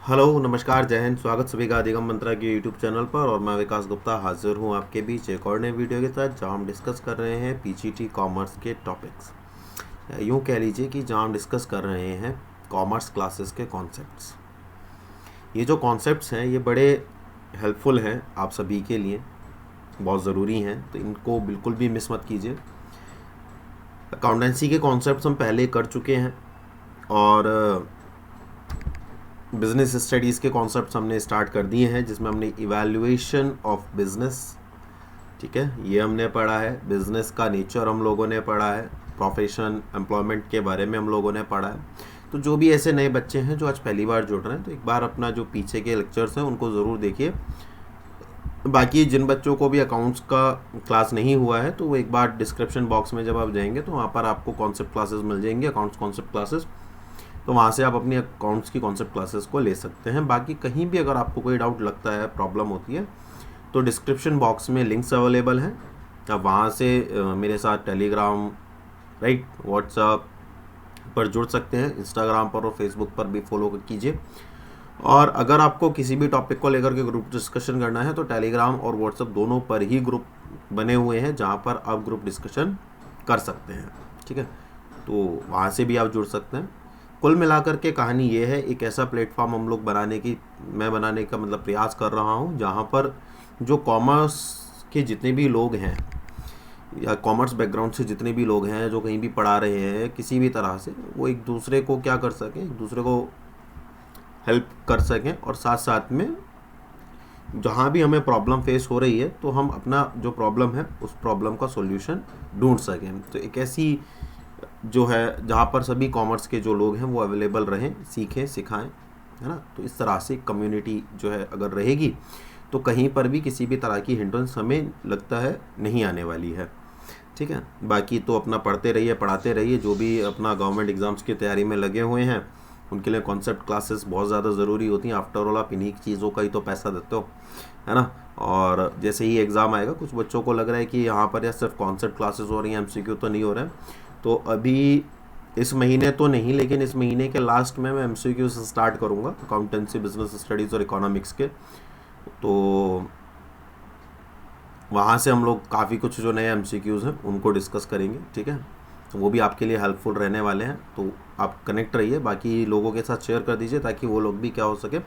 Hello नमस्कार जय हिंद। स्वागत सभी का अधिगम मंत्रा के यूट्यूब चैनल पर और मैं विकास गुप्ता हाजिर हूँ आपके बीच एक और नए वीडियो के साथ जहाँ हम डिस्कस कर रहे हैं पीजीटी कॉमर्स के टॉपिक्स। यूँ कह लीजिए कि जहाँ हम डिस्कस कर रहे हैं कॉमर्स क्लासेस के कॉन्सेप्ट्स। ये जो कॉन्सेप्ट्स हैं ये बड़े हेल्पफुल हैं आप सभी के लिए, बहुत ज़रूरी हैं, तो इनको बिल्कुल भी मिस मत कीजिए। अकाउंटेंसी के कॉन्सेप्ट्स हम पहले कर चुके हैं और बिज़नेस स्टडीज़ के कॉन्सेप्ट्स हमने स्टार्ट कर दिए हैं, जिसमें हमने इवैल्यूएशन ऑफ बिज़नेस, ठीक है, ये हमने पढ़ा है। बिज़नेस का नेचर हम लोगों ने पढ़ा है, प्रोफेशन एम्प्लॉयमेंट के बारे में हम लोगों ने पढ़ा है। तो जो भी ऐसे नए बच्चे हैं जो आज पहली बार जुड़ रहे हैं, तो एक बार अपना जो पीछे के लेक्चर्स हैं उनको ज़रूर देखिए। बाकी जिन बच्चों को भी अकाउंट्स का क्लास नहीं हुआ है तो वो एक बार डिस्क्रिप्शन बॉक्स में जब आप जाएंगे तो वहाँ पर आपको कॉन्सेप्ट क्लासेस मिल जाएंगे, अकाउंट्स कॉन्सेप्ट क्लासेस, तो वहाँ से आप अपनी अकाउंट्स की कॉन्सेप्ट क्लासेस को ले सकते हैं। बाकी कहीं भी अगर आपको कोई डाउट लगता है, प्रॉब्लम होती है, तो डिस्क्रिप्शन बॉक्स में लिंक्स अवेलेबल हैं। आप वहाँ से मेरे साथ टेलीग्राम, राइट, व्हाट्सएप पर जुड़ सकते हैं, इंस्टाग्राम पर और फेसबुक पर भी फॉलो कीजिए। और अगर आपको किसी भी टॉपिक को लेकर के ग्रुप डिस्कशन करना है तो टेलीग्राम और व्हाट्सएप दोनों पर ही ग्रुप बने हुए हैं जहाँ पर आप ग्रुप डिस्कशन कर सकते हैं, ठीक है, तो वहाँ से भी आप जुड़ सकते हैं। कुल मिलाकर के कहानी ये है, एक ऐसा प्लेटफॉर्म हम लोग मैं बनाने का मतलब प्रयास कर रहा हूँ जहाँ पर जो कॉमर्स के जितने भी लोग हैं या कॉमर्स बैकग्राउंड से जितने भी लोग हैं जो कहीं भी पढ़ा रहे हैं किसी भी तरह से, वो एक दूसरे को क्या कर सकें, एक दूसरे को हेल्प कर सकें और साथ साथ में जहाँ भी हमें प्रॉब्लम फेस हो रही है तो हम अपना जो प्रॉब्लम है उस प्रॉब्लम का सॉल्यूशन ढूंढ सकें। तो एक ऐसी जो है जहाँ पर सभी कॉमर्स के जो लोग हैं वो अवेलेबल रहें, सीखें सिखाएं, है ना। तो इस तरह से कम्युनिटी जो है अगर रहेगी तो कहीं पर भी किसी भी तरह की हिंड्रेंस हमें लगता है नहीं आने वाली है, ठीक है। बाकी तो अपना पढ़ते रहिए, पढ़ाते रहिए। जो भी अपना गवर्नमेंट एग्ज़ाम्स की तैयारी में लगे हुए हैं उनके लिए कॉन्सेप्ट क्लासेस बहुत ज़्यादा ज़रूरी होती हैं। आफ्टर ऑल आप इन्हीं चीज़ों का ही तो पैसा देते हो, है ना। और जैसे ही एग्ज़ाम आएगा कुछ बच्चों को लग रहा है कि यहाँ पर या सिर्फ कॉन्सेप्ट क्लासेस हो रही हैं, एमसीक्यू तो नहीं हो रहे हैं, तो अभी इस महीने तो नहीं लेकिन इस महीने के लास्ट में मैं एमसीक्यू से स्टार्ट करूँगा, अकाउंटेंसी, बिजनेस स्टडीज़ और इकोनॉमिक्स के। तो वहाँ से हम लोग काफ़ी कुछ जो नए एमसीक्यूज़ हैं उनको डिस्कस करेंगे, ठीक है। तो वो भी आपके लिए हेल्पफुल रहने वाले हैं, तो आप कनेक्ट रहिए, बाकी लोगों के साथ शेयर कर दीजिए ताकि वो लोग भी क्या हो सके,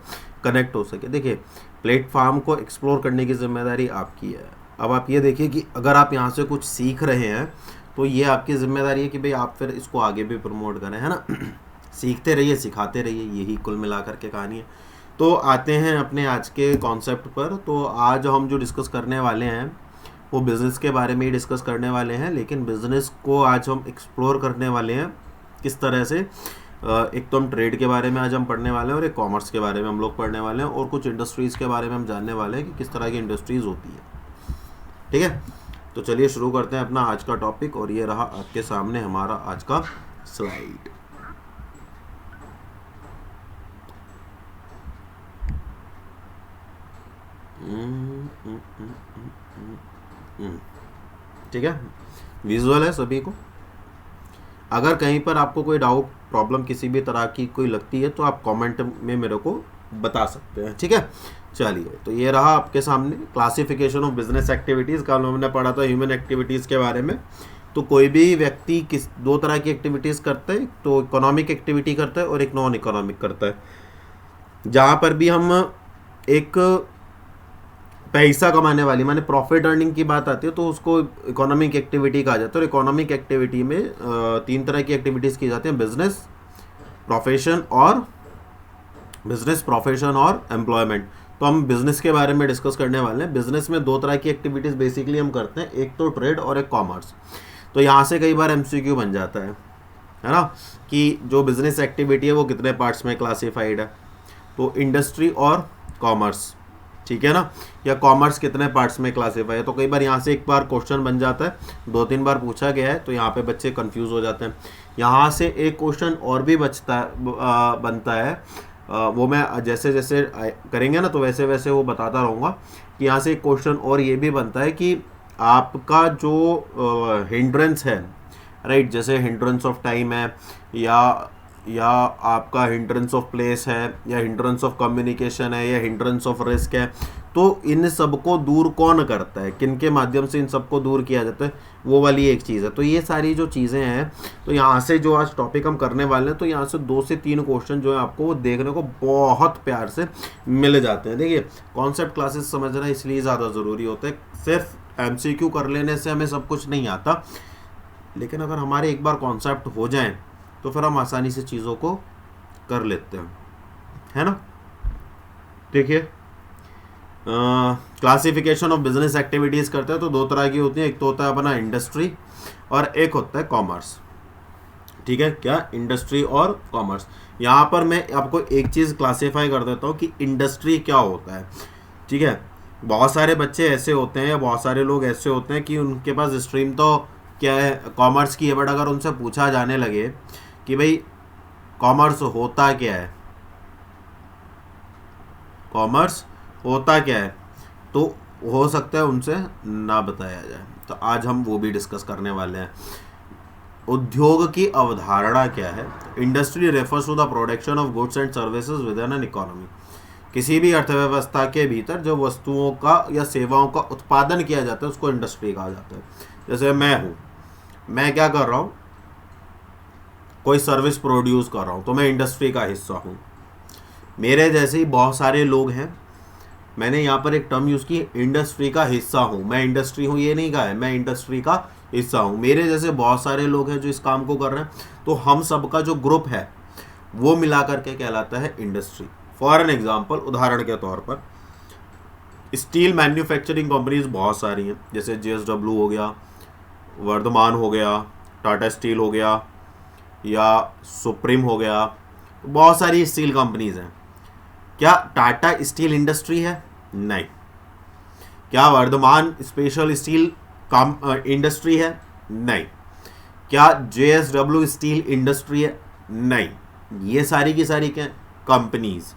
कनेक्ट हो सके। देखिए, प्लेटफॉर्म को एक्सप्लोर करने की जिम्मेदारी आपकी है। अब आप ये देखिए कि अगर आप यहाँ से कुछ सीख रहे हैं तो ये आपकी जिम्मेदारी है कि भाई आप फिर इसको आगे भी प्रमोट करें, है ना। सीखते रहिए, सिखाते रहिए, यही कुल मिलाकर के कहानी है। तो आते हैं अपने आज के कॉन्सेप्ट पर। तो आज हम जो डिस्कस करने वाले हैं वो बिज़नेस के बारे में ही डिस्कस करने वाले हैं, लेकिन बिज़नेस को आज हम एक्सप्लोर करने वाले हैं किस तरह से। एक तो हम ट्रेड के बारे में आज हम पढ़ने वाले हैं और एक कॉमर्स के बारे में हम लोग पढ़ने वाले हैं और कुछ इंडस्ट्रीज़ के बारे में हम जानने वाले हैं कि किस तरह की इंडस्ट्रीज़ होती है, ठीक है। तो चलिए शुरू करते हैं अपना आज का टॉपिक और ये रहा आपके सामने हमारा आज का स्लाइड। ठीक है, विजुअल है सभी को। अगर कहीं पर आपको कोई डाउट, प्रॉब्लम किसी भी तरह की कोई लगती है तो आप कमेंट में मेरे को बता सकते हैं, ठीक है। चलिए, तो ये रहा आपके सामने क्लासिफिकेशन ऑफ बिजनेस एक्टिविटीज़। कल हमने पढ़ा था ह्यूमन एक्टिविटीज़ के बारे में। तो कोई भी व्यक्ति किस दो तरह की एक्टिविटीज़ करता है, तो इकोनॉमिक एक्टिविटी करता है और एक नॉन इकोनॉमिक करता है। जहाँ पर भी हम एक पैसा कमाने वाली माने प्रॉफिट अर्निंग की बात आती है तो उसको इकोनॉमिक एक्टिविटी कहा जाता है। और इकोनॉमिक एक्टिविटी में 3 तरह की एक्टिविटीज़ की जाती हैं, बिजनेस, प्रोफेशन और एम्प्लॉयमेंट। तो हम बिज़नेस के बारे में डिस्कस करने वाले हैं। बिज़नेस में 2 तरह की एक्टिविटीज़ बेसिकली हम करते हैं, एक तो ट्रेड और एक कॉमर्स। तो यहाँ से कई बार एमसीक्यू बन जाता है ना, कि जो बिज़नेस एक्टिविटी है वो कितने पार्ट्स में क्लासीफाइड है। तो इंडस्ट्री और कॉमर्स, ठीक है ना, या कॉमर्स कितने पार्ट्स में क्लासीफाई है। तो कई बार यहाँ से एक बार क्वेश्चन बन जाता है, 2-3 बार पूछा गया है तो यहाँ पे बच्चे कंफ्यूज हो जाते हैं। यहाँ से एक क्वेश्चन और भी बनता है, वो मैं जैसे जैसे करेंगे ना तो वैसे वैसे वो बताता रहूँगा कि यहाँ से एक क्वेश्चन और ये भी बनता है कि आपका जो हिंड्रेंस है, राइट, जैसे हिंड्रेंस ऑफ टाइम है या या आपका हिंड्रेंस ऑफ प्लेस है, या हिंड्रेंस ऑफ कम्युनिकेशन है, या हिंड्रेंस ऑफ रिस्क है, तो इन सबको दूर कौन करता है, किन के माध्यम से इन सबको दूर किया जाता है, वो वाली एक चीज़ है। तो ये सारी जो चीज़ें हैं, तो यहाँ से जो आज टॉपिक हम करने वाले हैं, तो यहाँ से 2 से 3 क्वेश्चन जो है आपको वो देखने को बहुत प्यार से मिल जाते हैं। देखिए, कॉन्सेप्ट क्लासेस समझना इसलिए ज़्यादा ज़रूरी होता है, सिर्फ MCQ कर लेने से हमें सब कुछ नहीं आता, लेकिन अगर हमारे एक बार कॉन्सेप्ट हो जाएं तो फिर हम आसानी से चीज़ों को कर लेते हैं, है ना। देखिए, क्लासिफिकेशन ऑफ बिजनेस एक्टिविटीज़ करते हैं तो 2 तरह की होती है, एक तो होता है अपना इंडस्ट्री और एक होता है कॉमर्स। ठीक है, क्या इंडस्ट्री और कॉमर्स। यहाँ पर मैं आपको एक चीज़ क्लासीफाई कर देता हूँ कि इंडस्ट्री क्या होता है। ठीक है, बहुत सारे बच्चे ऐसे होते हैं या बहुत सारे लोग ऐसे होते हैं कि उनके पास स्ट्रीम तो क्या है, कॉमर्स की है, बट अगर उनसे पूछा जाने लगे कि भाई कॉमर्स होता क्या है, कॉमर्स होता क्या है, तो हो सकता है उनसे ना बताया जाए। तो आज हम वो भी डिस्कस करने वाले हैं। उद्योग की अवधारणा क्या है। Industry refers to the production of goods and services within an economy. किसी भी अर्थव्यवस्था के भीतर जो वस्तुओं का या सेवाओं का उत्पादन किया जाता है उसको इंडस्ट्री कहा जाता है। जैसे मैं हूँ, मैं क्या कर रहा हूँ, कोई सर्विस प्रोड्यूस कर रहा हूँ, तो मैं इंडस्ट्री का हिस्सा हूँ। मेरे जैसे ही बहुत सारे लोग हैं, मैंने यहाँ पर एक टर्म यूज़ की, इंडस्ट्री का हिस्सा हूँ। मैं इंडस्ट्री हूँ ये नहीं कहा है, मैं इंडस्ट्री का हिस्सा हूँ। मेरे जैसे बहुत सारे लोग हैं जो इस काम को कर रहे हैं, तो हम सबका जो ग्रुप है वो मिला करके कहलाता है इंडस्ट्री। फॉर एन एग्जाम्पल, उदाहरण के तौर पर स्टील मैन्युफैक्चरिंग कंपनीज बहुत सारी हैं, जैसे JSW हो गया, वर्धमान हो गया, टाटा स्टील हो गया, या सुप्रीम हो गया, बहुत सारी स्टील कंपनीज हैं। क्या टाटा स्टील इंडस्ट्री है? नहीं। क्या वर्धमान स्पेशल स्टील इंडस्ट्री है? नहीं। क्या JSW स्टील इंडस्ट्री है? नहीं। ये सारी की सारी क्या कंपनीज,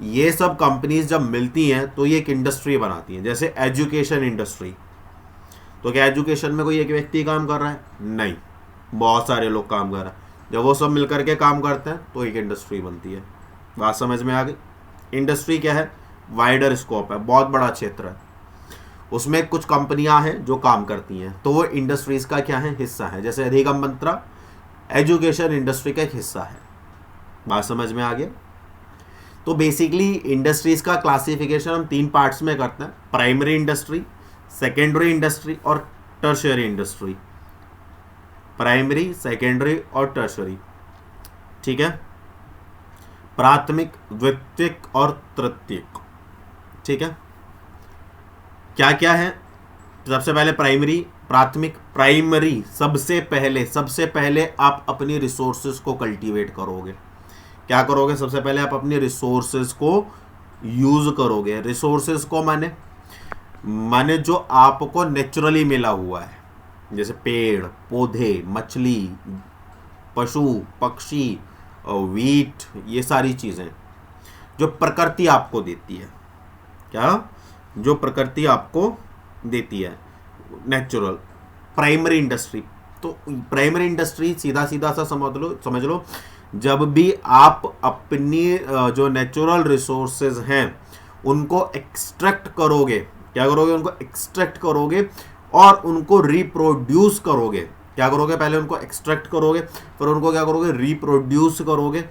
ये सब कंपनीज जब मिलती हैं तो ये एक इंडस्ट्री बनाती हैं। जैसे एजुकेशन इंडस्ट्री, तो क्या एजुकेशन में कोई एक व्यक्ति काम कर रहा है? नहीं, बहुत सारे लोग काम कर रहे हैं। जब वो सब मिलकर के काम करते हैं तो एक इंडस्ट्री बनती है। बात समझ में आ गई। इंडस्ट्री क्या है? वाइडर स्कोप है, बहुत बड़ा क्षेत्र है, उसमें कुछ कंपनियां हैं जो काम करती हैं, तो वो इंडस्ट्रीज का क्या है? हिस्सा है। जैसे अधिगम मंत्रा एजुकेशन इंडस्ट्री का एक हिस्सा है। बात समझ में आ गया। तो बेसिकली इंडस्ट्रीज का क्लासिफिकेशन हम 3 पार्ट्स में करते हैं, प्राइमरी इंडस्ट्री, सेकेंडरी इंडस्ट्री और टर्शियरी इंडस्ट्री। प्राइमरी, सेकेंडरी और टर्शियरी। ठीक है, प्राथमिक, द्वितीयक और तृतीयक। ठीक है, क्या क्या है? सबसे पहले प्राइमरी, प्राथमिक। प्राइमरी सबसे पहले आप अपनी रिसोर्सेज को कल्टीवेट करोगे। क्या करोगे? सबसे पहले आप अपनी रिसोर्सेज को यूज करोगे। रिसोर्सेज को माने जो आपको नेचुरली मिला हुआ है, जैसे पेड़ पौधे, मछली, पशु पक्षी, वीट, ये सारी चीज़ें जो प्रकृति आपको देती है। क्या? जो प्रकृति आपको देती है, नेचुरल। प्राइमरी इंडस्ट्री, तो प्राइमरी इंडस्ट्री सीधा सा समझ लो जब भी आप अपनी जो नेचुरल रिसोर्सेज हैं उनको एक्सट्रैक्ट करोगे। क्या करोगे? उनको एक्सट्रैक्ट करोगे और उनको रिप्रोड्यूस करोगे। क्या करोगे? पहले उनको एक्सट्रैक्ट करोगे, फिर उनको क्या करोगे? रिप्रोड्यूस करोगे।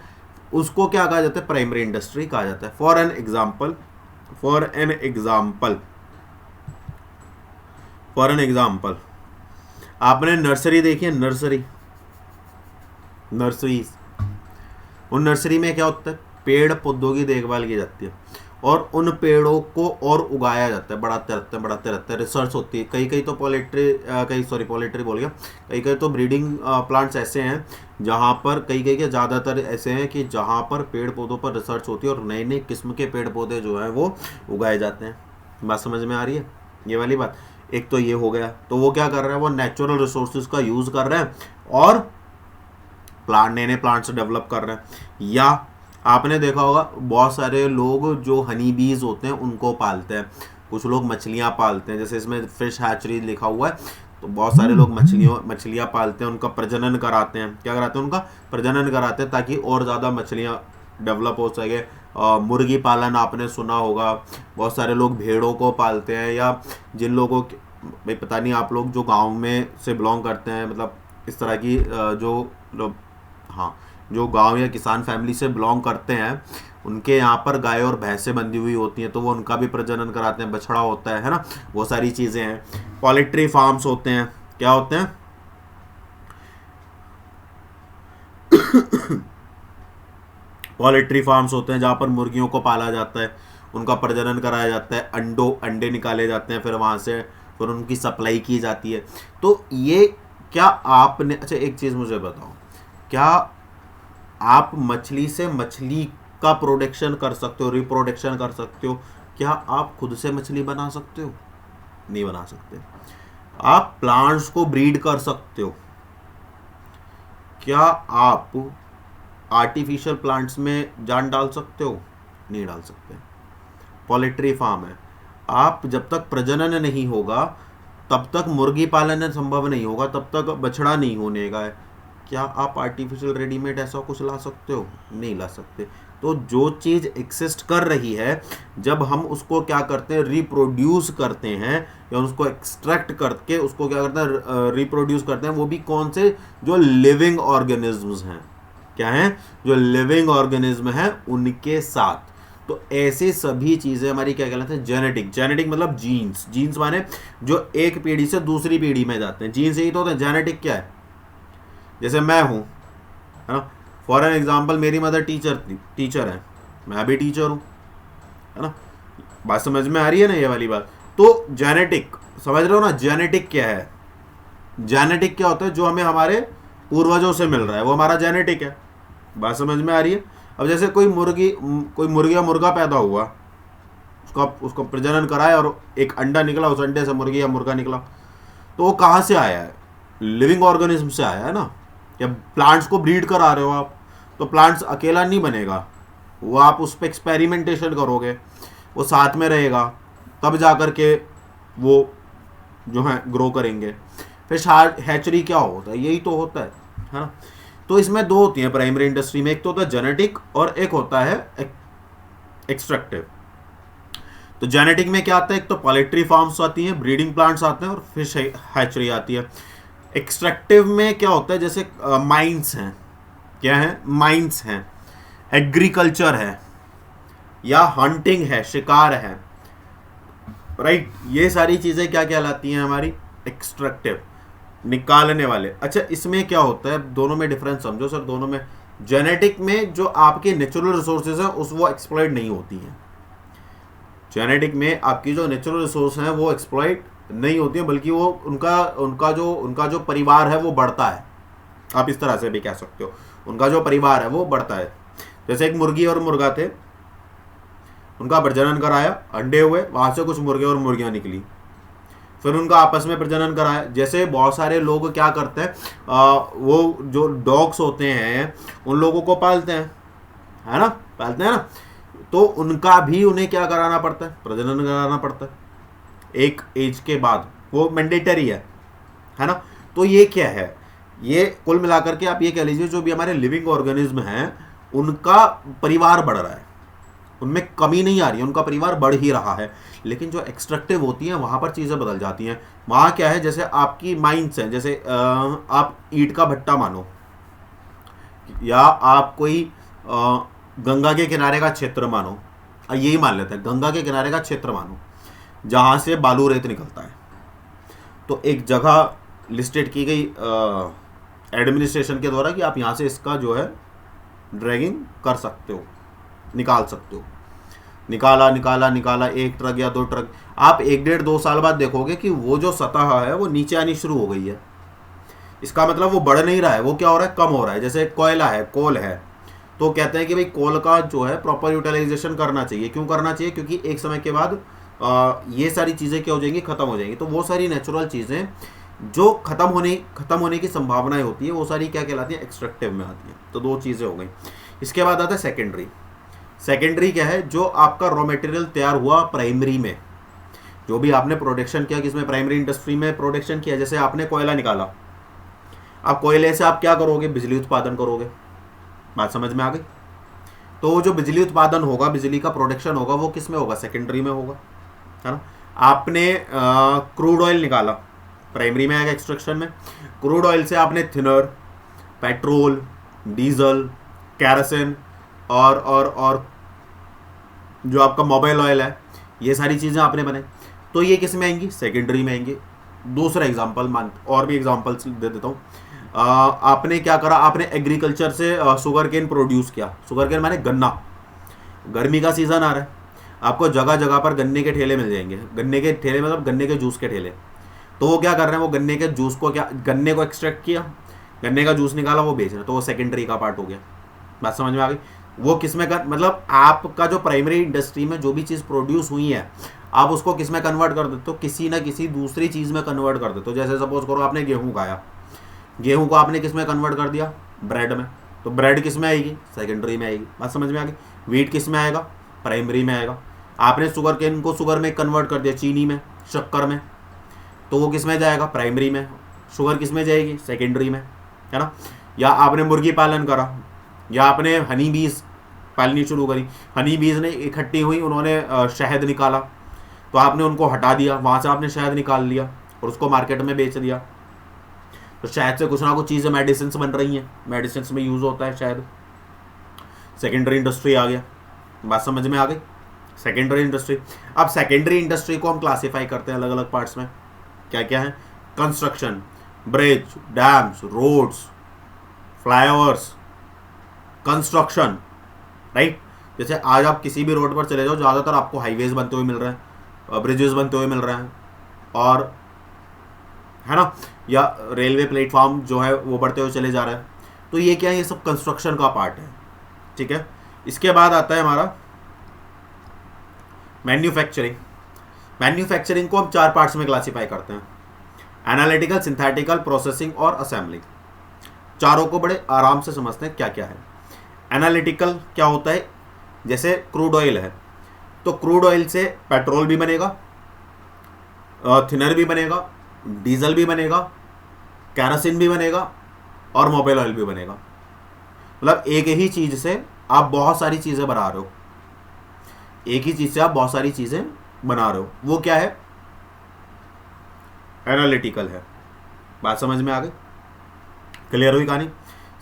उसको क्या कहा जाता है? प्राइमरी इंडस्ट्री कहा जाता है। फॉर एन एग्जाम्पल आपने नर्सरी देखी है? नर्सरीज, उन नर्सरी में क्या होता है? पेड़ पौधों की देखभाल की जाती है और उन पेड़ों को और उगाया जाता है, बढ़ाते रहते हैं, रिसर्च होती है। कई तो पोलेट्री बोल गया, कई तो ब्रीडिंग प्लांट्स ऐसे हैं जहाँ पर कई के ज़्यादातर ऐसे हैं कि जहाँ पर पेड़ पौधों पर रिसर्च होती है और नए नए किस्म के पेड़ पौधे जो हैं वो उगाए जाते हैं। बात समझ में आ रही है? ये वाली बात। एक तो ये हो गया, तो वो क्या कर रहा है? वो नेचुरल रिसोर्सेज का यूज़ कर रहे हैं और नए प्लांट्स डेवलप कर रहे हैं। या आपने देखा होगा बहुत सारे लोग जो हनी बीज होते हैं उनको पालते हैं, कुछ लोग मछलियाँ पालते हैं, जैसे इसमें फिश हैचरी लिखा हुआ है, तो बहुत सारे लोग मछलियाँ पालते हैं, उनका प्रजनन कराते हैं। क्या कराते हैं? उनका प्रजनन कराते हैं ताकि और ज़्यादा मछलियाँ डेवलप हो सके। मुर्गी पालन आपने सुना होगा, बहुत सारे लोग भेड़ों को पालते हैं, या जिन लोगों भाई पता नहीं आप लोग जो गांव में से बिलोंग करते हैं, मतलब इस तरह की जो लोग, हाँ, जो गांव या किसान फैमिली से बिलोंग करते हैं, उनके यहाँ पर गाय और भैंसें बंधी हुई होती हैं, तो वो उनका भी प्रजनन कराते हैं, बछड़ा होता है ना, वो सारी चीज़ें हैं। पोल्ट्री फार्म्स होते हैं, क्या होते हैं? पोल्ट्री फार्म्स होते हैं जहाँ पर मुर्गियों को पाला जाता है, उनका प्रजनन कराया जाता है, अंडे निकाले जाते हैं, फिर वहाँ से फिर उनकी सप्लाई की जाती है। तो ये क्या आपने, अच्छा एक चीज़ मुझे बताओ, क्या आप मछली से मछली का प्रोडक्शन कर सकते हो, रिप्रोडक्शन कर सकते हो? क्या आप खुद से मछली बना सकते हो? नहीं बना सकते। आप प्लांट्स को ब्रीड कर सकते हो? क्या आप आर्टिफिशियल प्लांट्स में जान डाल सकते हो? नहीं डाल सकते। पोल्ट्री फार्म है, आप जब तक प्रजनन नहीं होगा तब तक मुर्गी पालन संभव नहीं होगा, तब तक बछड़ा नहीं होने का है। क्या आप आर्टिफिशियल रेडीमेड ऐसा कुछ ला सकते हो? नहीं ला सकते। तो जो चीज़ एक्सिस्ट कर रही है, जब हम उसको क्या करते हैं, रिप्रोड्यूस करते हैं, या उसको एक्सट्रैक्ट करके उसको क्या करते हैं, रिप्रोड्यूस करते हैं, वो भी कौन से? जो लिविंग ऑर्गेनिजम्स हैं। क्या हैं? जो लिविंग ऑर्गेनिज्म हैं उनके साथ। तो ऐसे सभी चीज़ें हमारी क्या कहलाते हैं? जेनेटिक। जेनेटिक मतलब जीन्स। जीन्स माने जो एक पीढ़ी से दूसरी पीढ़ी में जाते हैं, जीन्स यही तो होते हैं। जेनेटिक क्या है? जैसे मैं हूँ, है ना, फॉर एन एग्जाम्पल मेरी मदर टीचर है, मैं भी टीचर हूँ, है ना, बात समझ में आ रही है ना ये वाली बात? तो जेनेटिक समझ रहे हो ना? जेनेटिक क्या है? जेनेटिक क्या होता है? जो हमें हमारे पूर्वजों से मिल रहा है वो हमारा जेनेटिक है। बात समझ में आ रही है? अब जैसे कोई मुर्गी या मुर्गा पैदा हुआ, उसका प्रजनन कराया और एक अंडा निकला, उस अंडे से मुर्गी या मुर्गा निकला, तो वो कहाँ से आया है? लिविंग ऑर्गेनिज्म से आया है ना। या प्लांट्स को ब्रीड करा रहे हो आप, तो प्लांट्स अकेला नहीं बनेगा, वो आप उस पर एक्सपेरिमेंटेशन करोगे, वो साथ में रहेगा, तब जा कर के वो जो है ग्रो करेंगे। फिर हैचरी क्या होता है? यही तो होता है ना। तो इसमें दो होती हैं प्राइमरी इंडस्ट्री में, एक तो होता है जेनेटिक और एक होता है एक्सट्रैक्टिव। तो जेनेटिक में क्या आता है? एक तो पोल्ट्री फार्म्स आती हैं, ब्रीडिंग प्लांट्स आते हैं, और फिश हैचरी आती है। एक्सट्रैक्टिव में क्या होता है? जैसे माइंस हैं, क्या है? माइंस हैं, एग्रीकल्चर है, या हंटिंग है, शिकार है, राइट। ये सारी चीज़ें क्या कहलाती हैं? हमारी एक्सट्रैक्टिव, निकालने वाले। अच्छा, इसमें क्या होता है? दोनों में डिफरेंस समझो सर। दोनों में, जेनेटिक में जो आपके नेचुरल रिसोर्सेज हैं उस वो एक्सप्लॉइट नहीं होती हैं। जेनेटिक में आपकी जो नेचुरल रिसोर्स हैं वो एक्सप्लॉइट नहीं होती हैं, बल्कि वो उनका जो परिवार है वो बढ़ता है। आप इस तरह से भी कह सकते हो, उनका जो परिवार है वो बढ़ता है। जैसे एक मुर्गी और मुर्गा थे, उनका प्रजनन कराया, अंडे हुए, वहां से कुछ मुर्गे और मुर्गियां निकली, फिर उनका आपस में प्रजनन कराया। जैसे बहुत सारे लोग क्या करते हैं, वो जो डॉग्स होते हैं उन लोगों को पालते हैं, है ना, पालते हैं ना, तो उनका भी उन्हें क्या कराना पड़ता है? प्रजनन कराना पड़ता है एक एज के बाद, वो मैंडेटरी है ना। तो ये क्या है? ये कुल मिलाकर के आप ये कह लीजिए, जो भी हमारे लिविंग ऑर्गेनिज्म हैं उनका परिवार बढ़ रहा है, उनमें कमी नहीं आ रही है, उनका परिवार बढ़ ही रहा है। लेकिन जो एक्सट्रैक्टिव होती हैं वहाँ पर चीज़ें बदल जाती हैं। वहाँ क्या है? जैसे आपकी माइंड्स हैं, जैसे आप ईंट का भट्टा मानो, या आप कोई गंगा के किनारे का क्षेत्र मानो, यही मान लेते हैं, गंगा के किनारे का क्षेत्र मानो जहाँ से बालू रेत निकलता है। तो एक जगह लिस्टेड की गई एडमिनिस्ट्रेशन के द्वारा कि आप यहाँ से इसका जो है ड्रैगिंग कर सकते हो, निकाल सकते हो। निकाला, एक ट्रक या 2 ट्रक, आप 1-1.5-2 साल बाद देखोगे कि वो जो सतह है वो नीचे आनी शुरू हो गई है। इसका मतलब वो बढ़ नहीं रहा है, वो क्या हो रहा है? कम हो रहा है। जैसे कोयला है, कोल है, तो कहते हैं कि भाई कोल का जो है प्रॉपर यूटिलाइजेशन करना चाहिए। क्यों करना चाहिए? क्योंकि एक समय के बाद ये सारी चीज़ें क्या हो जाएंगी? खत्म हो जाएंगी। तो वो सारी नेचुरल चीज़ें जो खत्म होने की संभावनाएं होती है, वो सारी क्या कहलाती है? एक्सट्रैक्टिव में आती है। तो 2 चीज़ें हो गई। इसके बाद आता है सेकेंडरी। सेकेंडरी क्या है? जो आपका रॉ मटेरियल तैयार हुआ प्राइमरी में, जो भी आपने प्रोडक्शन किया, किसमें, प्राइमरी इंडस्ट्री में प्रोडक्शन किया, जैसे आपने कोयला निकाला, अब कोयले से आप क्या करोगे, बिजली उत्पादन करोगे। बात समझ में आ गई। तो जो बिजली उत्पादन होगा, बिजली का प्रोडक्शन होगा, वो किस में होगा, सेकेंडरी में होगा, है ना। आपने क्रूड ऑयल निकाला, प्राइमरी में आएगा एक्सट्रैक्शन में। क्रूड ऑयल से आपने थिनर, पेट्रोल, डीजल, कैरोसिन और जो आपका मोबाइल ऑयल है, ये सारी चीज़ें आपने बनाई, तो ये किस में आएंगी, सेकेंडरी में आएंगी। दूसरा एग्जांपल मान, और भी एग्जांपल्स दे देता हूँ। आपने क्या करा, आपने एग्रीकल्चर से शुगर केन प्रोड्यूस किया। शुगर केन माने गन्ना, गर्मी का सीज़न आ रहा है, आपको जगह जगह पर गन्ने के ठेले मिल जाएंगे। गन्ने के ठेले मतलब गन्ने के जूस के ठेले। तो वो क्या कर रहे हैं, वो गन्ने के जूस को गन्ने को एक्सट्रैक्ट किया, गन्ने का जूस निकाला, वो बेच रहे हैं, तो वो सेकेंडरी का पार्ट हो गया। बात समझ में आ गई। वो किस में कर, मतलब आपका जो प्राइमरी इंडस्ट्री में जो भी चीज़ प्रोड्यूस हुई है, आप उसको किस में कन्वर्ट कर देते हो, किसी ना किसी दूसरी चीज़ में कन्वर्ट कर देते हो। जैसे सपोज करो आपने गेहूँ खाया, गेहूँ को आपने किस में कन्वर्ट कर दिया, ब्रेड में, तो ब्रेड किस में आएगी, सेकेंडरी में आएगी। बात समझ में आ गई। वीट किस में आएगा, प्राइमरी में आएगा। आपने शुगर केन को शुगर में कन्वर्ट कर दिया, चीनी में, शक्कर में, तो वो किस में जाएगा, प्राइमरी में। शुगर किस में जाएगी, सेकेंडरी में, है ना। या आपने मुर्गी पालन करा, या आपने हनी बीज पालनी शुरू करी, हनी बीज ने इकट्ठी हुई, उन्होंने शहद निकाला, तो आपने उनको हटा दिया, वहाँ से आपने शहद निकाल लिया और उसको मार्केट में बेच दिया। तो शहद से कुछ ना कुछ चीज़ें मेडिसिन बन रही हैं, मेडिसिन में यूज़ होता है शहद, सेकेंडरी इंडस्ट्री आ गया। बात समझ में आ गई, सेकेंडरी इंडस्ट्री। अब सेकेंडरी इंडस्ट्री को हम क्लासीफाई करते हैं अलग अलग पार्ट्स में, क्या क्या है, construction, bridge, dams, roads, flyovers, construction, right. जैसे आज आप किसी भी रोड पर चले जाओ, ज़्यादातर आपको हाईवेज बनते हुए मिल रहे हैं, ब्रिजेस बनते हुए मिल रहे हैं, और है ना, या रेलवे प्लेटफॉर्म जो है वो बढ़ते हुए चले जा रहे हैं। तो ये क्या है, ये सब कंस्ट्रक्शन का पार्ट है, ठीक है। इसके बाद आता है हमारा मैन्युफैक्चरिंग। मैन्युफैक्चरिंग को हम 4 पार्ट्स में क्लासीफाई करते हैं, एनालिटिकल, सिंथेटिकल, प्रोसेसिंग और असेंबलिंग। चारों को बड़े आराम से समझते हैं क्या क्या है। एनालिटिकल क्या होता है, जैसे क्रूड ऑयल है, तो क्रूड ऑयल से पेट्रोल भी बनेगा, थिनर भी बनेगा, डीजल भी बनेगा, कैरोसिन भी बनेगा, और मोबाइल ऑयल भी बनेगा। मतलब एक ही चीज़ से आप बहुत सारी चीज़ें बना रहे हो, एक ही चीज़ से आप बहुत सारी चीज़ें बना रहे हो, वो क्या है, एनालिटिकल है। बात समझ में आ गई, क्लियर हुई कहानी।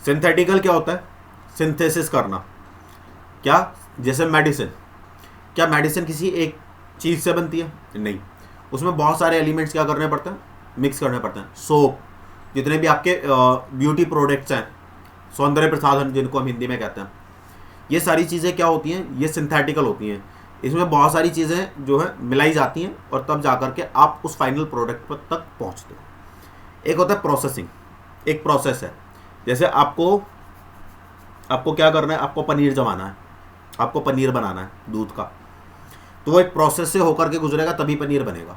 सिंथेटिकल क्या होता है, सिंथेसिस करना। क्या, जैसे मेडिसिन, क्या मेडिसिन किसी एक चीज़ से बनती है, नहीं, उसमें बहुत सारे एलिमेंट्स क्या करने पड़ते हैं, मिक्स करने पड़ते हैं। सोप, जितने भी आपके ब्यूटी प्रोडक्ट्स हैं, सौंदर्य प्रसाधन जिनको हम हिंदी में कहते हैं, ये सारी चीज़ें क्या होती हैं, ये सिंथेटिकल होती हैं। इसमें बहुत सारी चीज़ें जो है मिलाई जाती हैं और तब जाकर के आप उस फाइनल प्रोडक्ट पर तक पहुंचते हो। एक होता है प्रोसेसिंग, एक प्रोसेस है। जैसे आपको क्या करना है, आपको पनीर जमाना है, आपको पनीर बनाना है दूध का, तो वो एक प्रोसेस से होकर के गुजरेगा तभी पनीर बनेगा।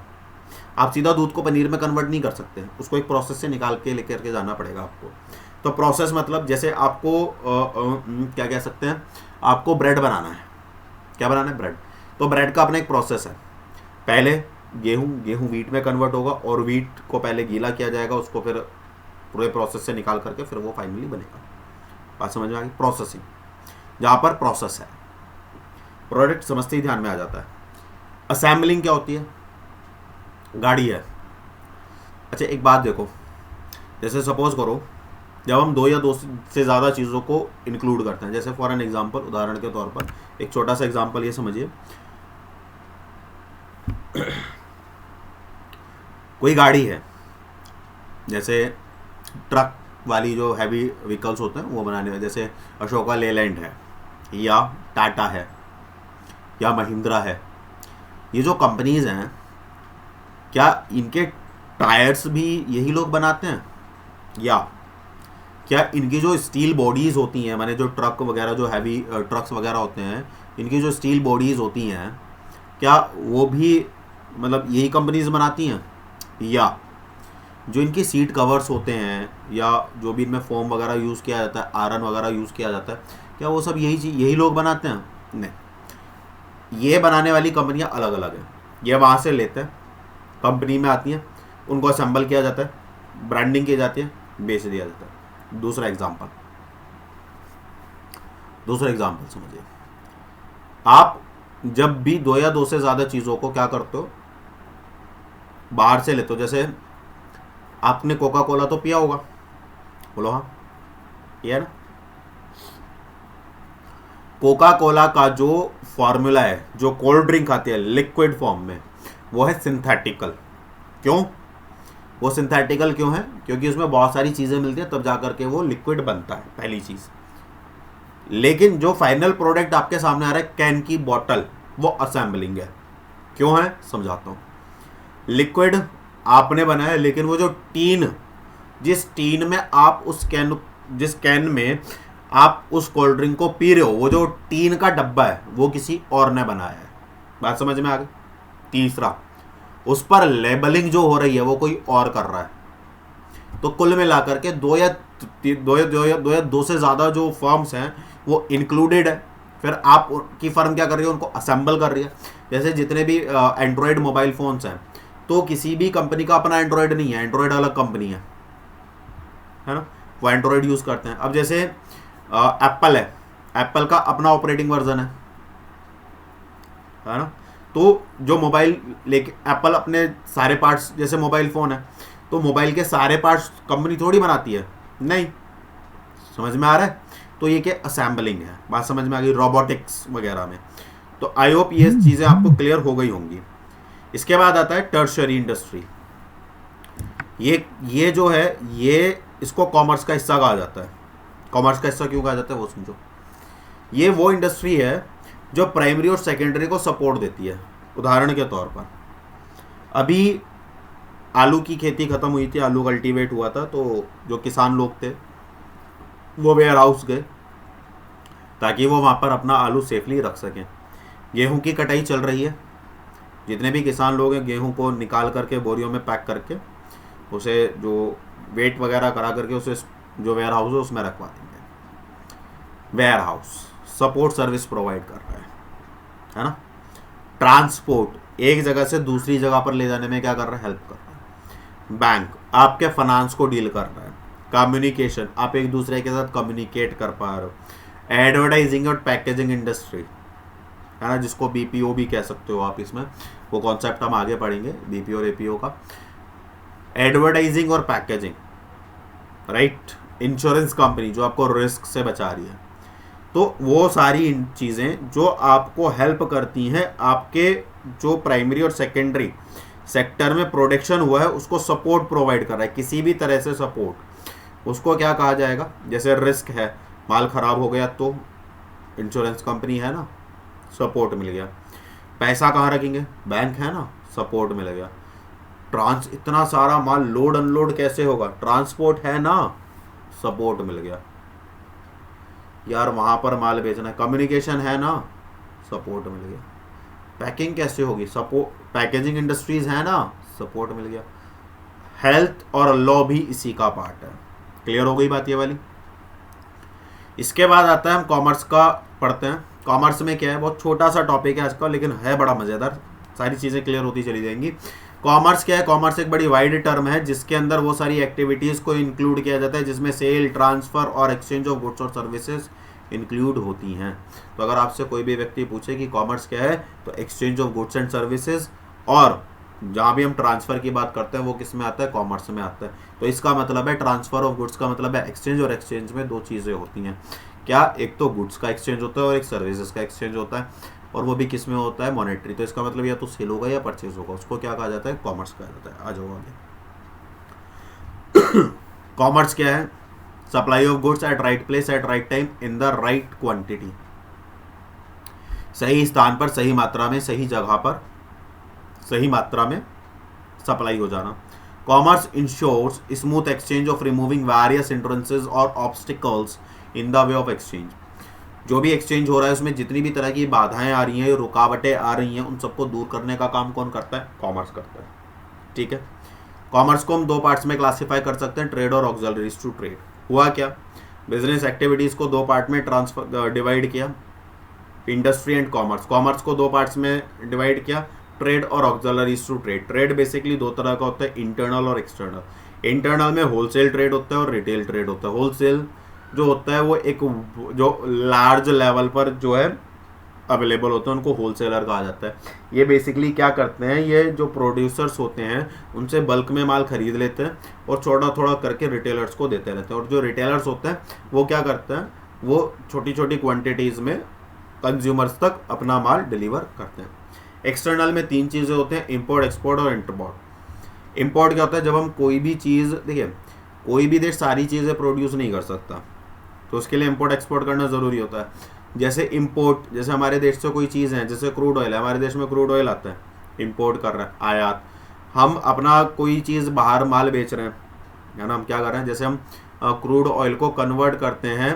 आप सीधा दूध को पनीर में कन्वर्ट नहीं कर सकते, उसको एक प्रोसेस से निकाल के लेकर के जाना पड़ेगा आपको। तो प्रोसेस मतलब जैसे आपको क्या कह सकते हैं, आपको ब्रेड बनाना है, क्या बनाना है, ब्रेड। तो ब्रेड का अपना एक प्रोसेस है, पहले गेहूँ वीट में कन्वर्ट होगा और वीट को पहले गीला किया जाएगा, उसको फिर पूरे प्रोसेस से निकाल करके फिर वो फाइनली बनेगा। बात समझ में आ गई, प्रोसेसिंग, जहाँ पर प्रोसेस है, प्रोडक्ट समझते ही ध्यान में आ जाता है। असेंबलिंग क्या होती है, गाड़ी है। अच्छा एक बात देखो, जैसे सपोज करो जब हम 2 या 2 से ज़्यादा चीज़ों को इंक्लूड करते हैं, जैसे फॉर एन एग्जांपल, उदाहरण के तौर पर एक छोटा सा एग्जांपल ये समझिए, कोई गाड़ी है, जैसे ट्रक वाली जो हैवी व्हीकल्स होते हैं वो बनाने में, जैसे अशोका लेलैंड है, या टाटा है, या महिंद्रा है, ये जो कंपनीज हैं, क्या इनके टायर्स भी यही लोग बनाते हैं, या क्या इनकी जो स्टील बॉडीज़ होती हैं, माने जो ट्रक वगैरह, जो हैवी ट्रक्स वगैरह होते हैं, इनकी जो स्टील बॉडीज़ होती हैं, क्या वो भी मतलब यही कंपनीज बनाती हैं, या जो इनकी सीट कवर्स होते हैं, या जो भी इनमें फोम वगैरह यूज़ किया जाता है, आयरन वगैरह यूज़ किया जाता है, क्या वो सब यही लोग बनाते हैं? नहीं, ये बनाने वाली कंपनियां अलग अलग हैं। ये वहाँ से लेते हैं, कंपनी में आती हैं, उनको असेंबल किया जाता है, ब्रांडिंग की जाती है, बेच दिया जाता है। दूसरा एग्जाम्पल समझिए, आप जब भी दो या दो से ज़्यादा चीज़ों को क्या करते हो, बाहर से लेते हो, जैसे आपने कोका कोला तो पिया होगा, बोलो हाँ, पिया ना। कोका कोला का जो फॉर्मूला है, जो कोल्ड ड्रिंक आती है लिक्विड फॉर्म में, वो है सिंथेटिकल। क्यों वो सिंथेटिकल क्यों है? क्योंकि उसमें बहुत सारी चीज़ें मिलती हैं, तब जाकर के वो लिक्विड बनता है, पहली चीज़। लेकिन जो फाइनल प्रोडक्ट आपके सामने आ रहा है कैन की बॉटल, वो असेंबलिंग है। क्यों है समझाता हूँ। लिक्विड आपने बनाया, लेकिन वो जो टीन, जिस टीन में आप जिस कैन में आप उस कोल्ड ड्रिंक को पी रहे हो, वो जो टीन का डब्बा है वो किसी और ने बनाया है। बात समझ में आ गई। तीसरा, उस पर लेबलिंग जो हो रही है वो कोई और कर रहा है। तो कुल मिलाकर के दो से ज़्यादा जो फर्म्स हैं वो इंक्लूडेड है। फिर आप की फर्म क्या कर रही है, उनको असेंबल कर रही है। जैसे जितने भी एंड्रॉयड मोबाइल फ़ोन्स हैं, तो किसी भी कंपनी का अपना एंड्रॉयड नहीं है, एंड्रॉयड अलग कंपनी है ना, वो एंड्रॉयड यूज़ करते हैं। अब जैसे एप्पल है, एप्पल का अपना ऑपरेटिंग वर्जन है ना। तो जो मोबाइल लेके एप्पल अपने सारे पार्ट्स, जैसे मोबाइल फ़ोन है तो मोबाइल के सारे पार्ट्स कंपनी थोड़ी बनाती है, नहीं। समझ में आ रहा है। तो ये क्या असेंबलिंग है। बात समझ में आ गई। रोबोटिक्स वगैरह में तो आई होप ये चीज़ें आपको क्लियर हो गई होंगी। इसके बाद आता है टर्शरी इंडस्ट्री। ये जो है, ये इसको कॉमर्स का हिस्सा कहा जाता है। कॉमर्स का हिस्सा क्यों कहा जाता है वो समझो। ये वो इंडस्ट्री है जो प्राइमरी और सेकेंडरी को सपोर्ट देती है। उदाहरण के तौर पर अभी आलू की खेती खत्म हुई थी, आलू कल्टीवेट हुआ था, तो जो किसान लोग थे वो वेयर हाउस गए ताकि वो वहाँ पर अपना आलू सेफली रख सकें। गेहूं की कटाई चल रही है, जितने भी किसान लोग हैं गेहूं को निकाल करके बोरियों में पैक करके उसे जो वेट वगैरह करा करके उसे जो वेयर हाउस है उसमें रखवा देंगे। Warehouse support service provide कर रहा है ना। ट्रांसपोर्ट, एक जगह से दूसरी जगह पर ले जाने में क्या कर रहा है, हेल्प कर रहा है। बैंक आपके फाइनेंस को डील कर रहा है। कम्युनिकेशन, आप एक दूसरे के साथ कम्युनिकेट कर पा रहे हो। एडवर्टाइजिंग और पैकेजिंग इंडस्ट्री है ना, जिसको बीपीओ भी कह सकते हो आप। इसमें वो कॉन्सेप्ट हम आगे पढ़ेंगे, बीपीओ और एपीओ का। एडवर्टाइजिंग और पैकेजिंग, राइट। इंश्योरेंस कंपनी जो आपको रिस्क से बचा रही है। तो वो सारी चीज़ें जो आपको हेल्प करती हैं, आपके जो प्राइमरी और सेकेंडरी सेक्टर में प्रोडक्शन हुआ है उसको सपोर्ट प्रोवाइड कर रहा है, किसी भी तरह से सपोर्ट। उसको क्या कहा जाएगा, जैसे रिस्क है, माल खराब हो गया तो इंश्योरेंस कंपनी है ना, सपोर्ट मिल गया। पैसा कहाँ रखेंगे, बैंक है ना, सपोर्ट मिल गया। इतना सारा माल लोड अनलोड कैसे होगा, ट्रांसपोर्ट है ना, सपोर्ट मिल गया। यार वहाँ पर माल बेचना है, कम्युनिकेशन है ना, सपोर्ट मिल गया। पैकिंग कैसे होगी, सपोर्ट। पैकेजिंग इंडस्ट्रीज है ना, सपोर्ट मिल गया। हेल्थ और लॉ भी इसी का पार्ट है। क्लियर हो गई बात ये वाली। इसके बाद आता है हम कॉमर्स का पढ़ते हैं। कॉमर्स में क्या है, बहुत छोटा सा टॉपिक है आज का, लेकिन है बड़ा मज़ेदार। सारी चीज़ें क्लियर होती चली जाएंगी। कॉमर्स क्या है, कॉमर्स एक बड़ी वाइड टर्म है जिसके अंदर वो सारी एक्टिविटीज़ को इंक्लूड किया जाता है जिसमें सेल, ट्रांसफ़र और एक्सचेंज ऑफ गुड्स और सर्विसेज इंक्लूड होती हैं। तो अगर आपसे कोई भी व्यक्ति पूछे कि कॉमर्स क्या है, तो exchange of goods and services, और जहाँ भी हम ट्रांसफ़र की बात करते हैं वो किस में आता है, कॉमर्स में आता है। तो इसका मतलब है ट्रांसफ़र ऑफ गुड्स का मतलब है एक्सचेंज, और एक्सचेंज में दो चीज़ें होती हैं। क्या, एक तो गुड्स का एक्सचेंज होता है और एक सर्विसेज का एक्सचेंज होता है, और वो भी किस में होता है, मॉनेटरी। तो इसका मतलब या तो सेल होगा या परचेज होगा, उसको क्या कहा जाता है, कॉमर्स कहा जाता है। आ जाओ आगे। कॉमर्स क्या है, supply of goods at right place at right time in the right quantity. सही स्थान पर, सही मात्रा में, सही जगह पर, सही मात्रा में सप्लाई हो जाना। Commerce ensures smooth exchange of removing various hindrances और obstacles in the way of exchange. जो भी एक्सचेंज हो रहा है उसमें जितनी भी तरह की बाधाएं आ रही हैं, रुकावटें आ रही हैं, उन सबको दूर करने का काम कौन करता है, कॉमर्स करता है। ठीक है। कॉमर्स को हम दो पार्ट्स में क्लासीफाई कर सकते हैं, ट्रेड और ऑक्सिलरीज टू ट्रेड। हुआ क्या, बिजनेस एक्टिविटीज़ को दो पार्ट में डिवाइड किया, इंडस्ट्री एंड कॉमर्स। कॉमर्स को दो पार्ट्स में डिवाइड किया, ट्रेड और auxiliaries to trade. Trade basically दो तरह का होता है, इंटरनल और एक्सटर्नल। इंटरनल में होलसेल ट्रेड होता है और रिटेल ट्रेड होता है। होलसेल जो होता है वो एक जो लार्ज लेवल पर जो है अवेलेबल होते हैं उनको होलसेलर कहा जाता है। ये बेसिकली क्या करते हैं, ये जो प्रोड्यूसर्स होते हैं उनसे बल्क में माल खरीद लेते हैं और थोड़ा थोड़ा करके रिटेलर्स को देते रहते हैं। और जो रिटेलर्स होते हैं वो क्या करते हैं, वो छोटी छोटी क्वांटिटीज़ में कंज्यूमर्स तक अपना माल डिलीवर करते हैं। एक्सटर्नल में तीन चीज़ें होते हैं, इंपोर्ट, एक्सपोर्ट और इंटरपोर्ट। इंपोर्ट क्या होता है, जब हम कोई भी चीज़, देखिए कोई भी देश सारी चीज़ें प्रोड्यूस नहीं कर सकता, तो उसके लिए इंपोर्ट एक्सपोर्ट करना ज़रूरी होता है। जैसे इंपोर्ट, जैसे हमारे देश से कोई चीज़ है, जैसे क्रूड ऑयल है, हमारे देश में क्रूड ऑयल आता है, इंपोर्ट कर रहा है, आयात। हम अपना कोई चीज़ बाहर माल बेच रहे हैं, है ना, हम क्या कर रहे हैं, जैसे हम क्रूड ऑयल को कन्वर्ट करते हैं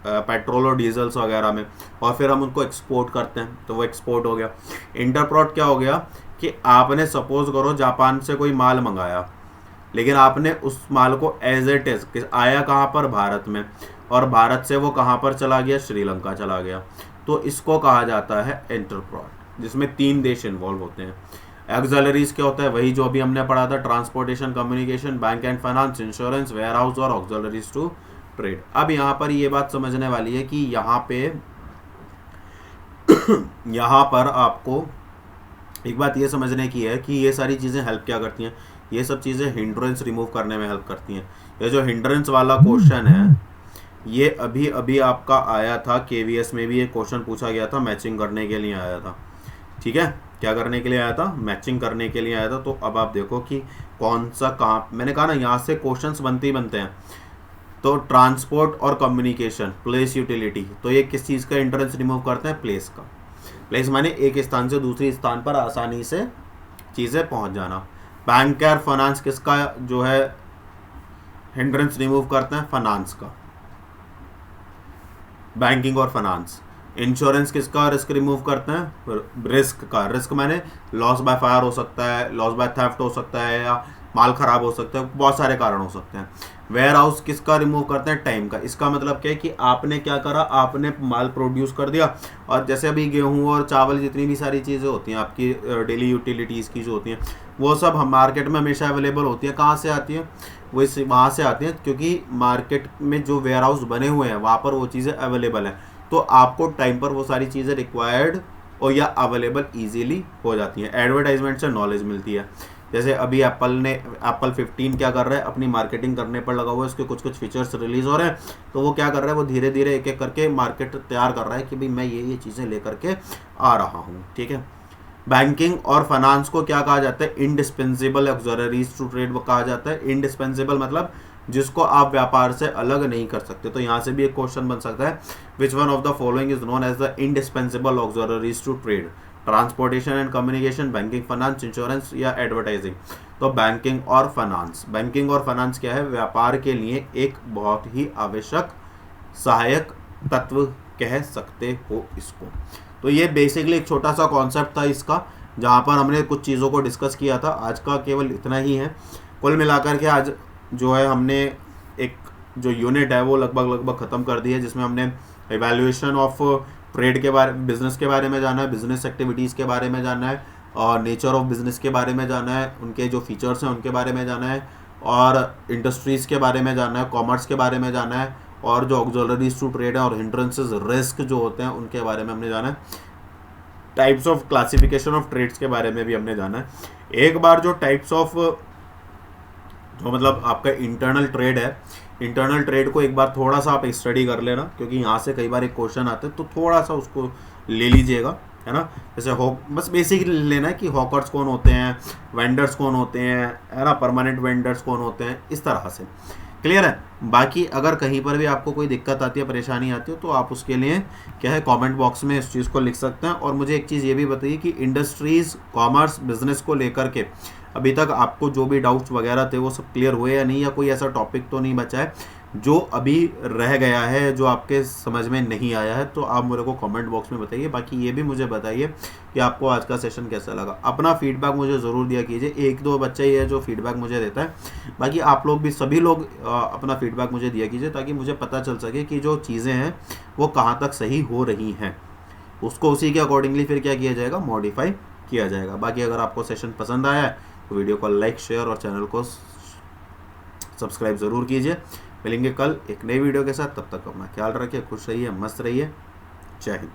पेट्रोल और डीजल्स वगैरह में, और फिर हम उनको एक्सपोर्ट करते हैं, तो वो एक्सपोर्ट हो गया। इंटरपोर्ट क्या हो गया कि आपने सपोज करो जापान से कोई माल मंगाया, लेकिन आपने उस माल को एज इट इज आया कहाँ पर, भारत में, और भारत से वो कहाँ पर चला गया, श्रीलंका चला गया, तो इसको कहा जाता है इंटरपोर्ट, जिसमें तीन देश इन्वॉल्व होते हैं। ऑक्सिलरीज क्या होता है, वही जो अभी हमने पढ़ा था, transportation, communication, bank and finance, insurance, warehouse और ऑक्सिलरीज टू ट्रेड। अब यहाँ पर ये बात समझने वाली है कि यहाँ पे यहाँ पर आपको एक बात ये समझने की है कि ये सारी चीज़ें हेल्प क्या करती हैं। ये सब चीज़ें हिंड्रेंस रिमूव करने में हेल्प करती हैं। ये जो हिंड्रेंस वाला क्वेश्चन है, ये अभी अभी आपका आया था केवीएस में भी, एक क्वेश्चन पूछा गया था, मैचिंग करने के लिए आया था। ठीक है, क्या करने के लिए आया था, मैचिंग करने के लिए आया था। तो अब आप देखो कि कौन सा कहाँ, मैंने कहा ना यहाँ से क्वेश्चंस बनते ही बनते हैं। तो ट्रांसपोर्ट और कम्युनिकेशन, प्लेस यूटिलिटी, तो ये किस चीज़ का हिंड्रेंस रिमूव करते हैं, प्लेस का। प्लेस माने एक स्थान से दूसरी स्थान पर आसानी से चीज़ें पहुंच जाना। बैंक और फाइनेंस किसका जो है हिंड्रेंस रिमूव करते हैं, फाइनेंस का, बैंकिंग और फाइनेंस। इंश्योरेंस किसका रिस्क रिमूव करते हैं, रिस्क का। रिस्क माने लॉस बाय फायर हो सकता है, लॉस बाय थेफ्ट हो सकता है, या माल खराब हो सकता है, बहुत सारे कारण हो सकते हैं। वेयर हाउस किसका रिमूव करते हैं, टाइम का। इसका मतलब क्या है कि आपने क्या करा, आपने माल प्रोड्यूस कर दिया, और जैसे अभी गेहूं और चावल, जितनी भी सारी चीज़ें होती हैं आपकी डेली यूटिलिटीज़ की जो होती हैं, वो सब हम मार्केट में हमेशा अवेलेबल होती है। कहाँ से आती हैं, वो इस वहाँ से आती हैं, क्योंकि मार्केट में जो वेयर हाउस बने हुए हैं वहाँ पर वो चीज़ें अवेलेबल हैं। तो आपको टाइम पर वो सारी चीज़ें रिक्वायर्ड और या अवेलेबल ईजीली हो जाती हैं। एडवर्टाइजमेंट से नॉलेज मिलती है। जैसे अभी एप्पल 15 क्या कर रहा है, अपनी मार्केटिंग करने पर लगा हुआ है, उसके कुछ कुछ फीचर्स रिलीज हो रहे हैं, तो वो क्या कर रहा है, वो धीरे धीरे एक एक करके मार्केट तैयार कर रहा है कि भाई मैं ये चीज़ें लेकर के आ रहा हूँ। ठीक है, बैंकिंग और फाइनेंस को क्या कहा जाता है, इंडिस्पेंसिबल ऑक्सिलरीज टू ट्रेड कहा जाता है। इंडिस्पेंसिबल मतलब जिसको आप व्यापार से अलग नहीं कर सकते। तो यहाँ से भी एक क्वेश्चन बन सकता है, which one of the following is known as the indispensable auxiliaries to trade, transportation and communication, banking, finance, insurance या एडवर्टाइजिंग। तो बैंकिंग और फाइनेंस, बैंकिंग और फाइनेंस क्या है, व्यापार के लिए एक बहुत ही आवश्यक सहायक तत्व कह सकते हो इसको। तो ये बेसिकली एक छोटा सा कॉन्सेप्ट था इसका, जहाँ पर हमने कुछ चीज़ों को डिस्कस किया था। आज का केवल इतना ही है। कुल मिलाकर के आज जो है हमने एक जो यूनिट है वो लगभग ख़त्म कर दी है, जिसमें हमने इवैल्यूएशन ऑफ ट्रेड के बारे, बिजनेस के बारे में जाना है, बिजनेस एक्टिविटीज़ के बारे में जाना है, और नेचर ऑफ बिजनेस के बारे में जाना है, उनके जो फीचर्स हैं उनके बारे में जाना है, और इंडस्ट्रीज़ के बारे में जाना है, कॉमर्स के बारे में जाना है, और जो ऑक्सिलरीज टू ट्रेड है और हिंड्रेंसेस, रिस्क जो होते हैं उनके बारे में हमने जाना है। Types of classification of trades के बारे में भी हमने जाना है। एक बार जो टाइप्स ऑफ जो मतलब आपका इंटरनल ट्रेड है, इंटरनल ट्रेड को एक बार थोड़ा सा आप स्टडी कर लेना, क्योंकि यहाँ से कई बार एक क्वेश्चन आते हैं, तो थोड़ा सा उसको ले लीजिएगा, है ना। जैसे बस बेसिकली लेना है कि हॉकर्स कौन होते हैं, वेंडर्स कौन होते हैं, है ना, परमानेंट वेंडर्स कौन होते हैं, इस तरह से। क्लियर है। बाकी अगर कहीं पर भी आपको कोई दिक्कत आती है, परेशानी आती है, तो आप उसके लिए क्या है, कमेंट बॉक्स में इस चीज़ को लिख सकते हैं। और मुझे एक चीज़ ये भी बताइए कि इंडस्ट्रीज़, कॉमर्स, बिजनेस को लेकर के अभी तक आपको जो भी डाउट्स वगैरह थे वो सब क्लियर हुए या नहीं, या कोई ऐसा टॉपिक तो नहीं बचा है जो अभी रह गया है, जो आपके समझ में नहीं आया है, तो आप मेरे को कमेंट बॉक्स में बताइए। बाकी ये भी मुझे बताइए कि आपको आज का सेशन कैसा लगा। अपना फीडबैक मुझे ज़रूर दिया कीजिए। एक दो बच्चा ही है जो फीडबैक मुझे देता है, बाकी आप लोग भी, सभी लोग अपना फीडबैक मुझे दिया कीजिए, ताकि मुझे पता चल सके कि जो चीज़ें हैं वो कहाँ तक सही हो रही हैं। उसको उसी के अकॉर्डिंगली फिर क्या किया जाएगा, मॉडिफाई किया जाएगा। बाकी अगर आपको सेशन पसंद आया है तो वीडियो को लाइक, शेयर और चैनल को सब्सक्राइब ज़रूर कीजिए। मिलेंगे कल एक नई वीडियो के साथ, तब तक अपना ख्याल रखिए, खुश रहिए, मस्त रहिए। जय हिंद।